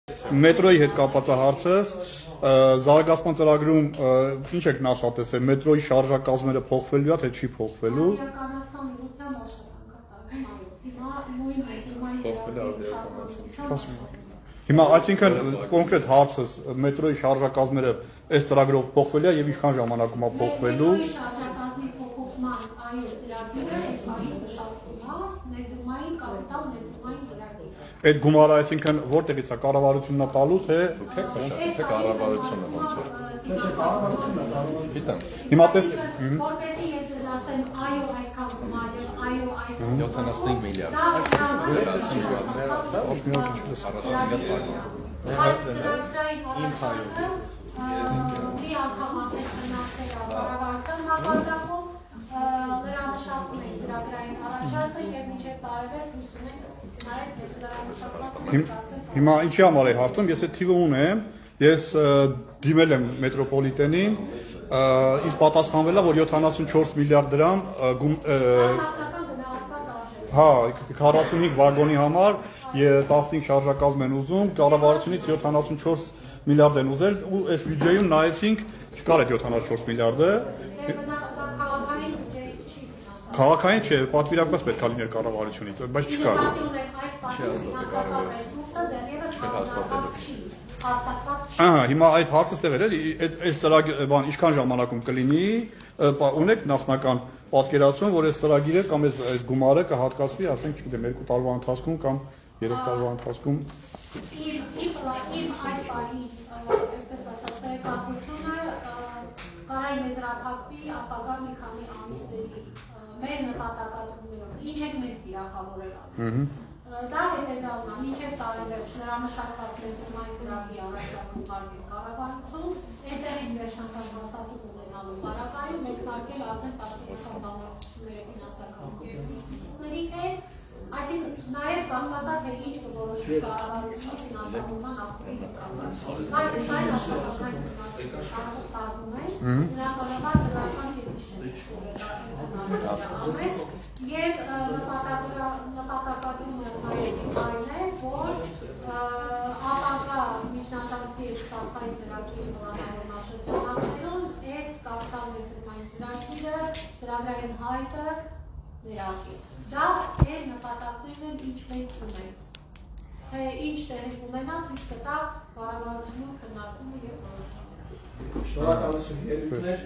Մետրոյի հետ կապված հարցս զարգացման ծրագրում ինչ եք նախատեսել մետրոյի շարժակազմերը փոխվելու է թե չի փոխվելու Հիմա այսինքն կոնկրետ հարցս մետրոյի շարժակազմերը այս ծրագրով փոխվելու է եւ ինչքան ժամանակում է փոխվելու Այդ գումարը այսինքն որտեղից է կառավարությունն է տալու թե կառավարությունը ոնց է Գիտեմ Հիմա տես որպեսզի ես ձեզ ասեմ այո այսքան գումարը այո այս 75 միլիարդ մի անգամ ապես մնացել է կառավարության մակարդակով լրամշակում են ծրագրային առաջարկը եւ մինչեւ տարեվերջ հույս ունենք Հիմա ինչի համար է հարցում, ես այդ թիվը ունեմ, ես դիմել եմ մետրոպոլիտենին, ինձ պատասխանվել է, որ 74 միլիարդ դրամ 45 վագոնի համար 15 շարժակազմ են ուզում, կառավարությունից 74 միլիարդ են ուզել ու այս բյուջեում նայեցինք չկար այդ 74 միլիարդը Քաղաքային չէ, պատվիրակված պետք է լիներ կառավարությունից, բայց չկար։ Ահա, հիմա այդ հարցը ստեղ էր, այս ծրագիրը բան ինչքան ժամանակում կլինի, ունեք նախնական պատկերացում, որ այս ծրագիրը կամ այս գումարը կհատկացվի, ասենք, չգիտեմ, 2 տարվա ընթացքում կամ 3 տարվա ընթացքում։ Իմ այս պահի, այսպես ասած, տեղեկատվությունը կարա եզրափակվի ապագա մի քանի ամիսների մեր նպատակադրումներով, ինչ եք մեր տիրախավորել ասում։ Դա հետևյալն է, մինչև տարեվերջ լրամշակված մետրոյի ծրագրի առաջարկում կարգել կառավարություն, այնտեղից վերջնական հաստատում ունենալու պարագայում մեկնարկել արդեն պաշտպանության բանականությունների ֆինանսական եւ ինստիտուտների հետ, այսինքն նաեւ զանգվածա թե ինչ կորոշի կառավարությունը ֆինանսավորման աղբյուրի հետ կապված։ Այդ աշխատանքային տարբերում է, նախաբար ծրագրական Եվ նպատակադրումը այն է, որ ապագա միջնաշարքի ստացային ծրագրի նորամայրն շրջանակներում այս կապիտալ ներդրումային ծրագիրը, ծրագրային հայտը ներառվի։ Դա այս նպատակներն են ինչ մենք ունենք։ Թե ինչ տեղի կունենա, ցույց կտա կառավարությունում քննարկումը եւ որոշումը։ Շնորհակալություն, ելույթներ։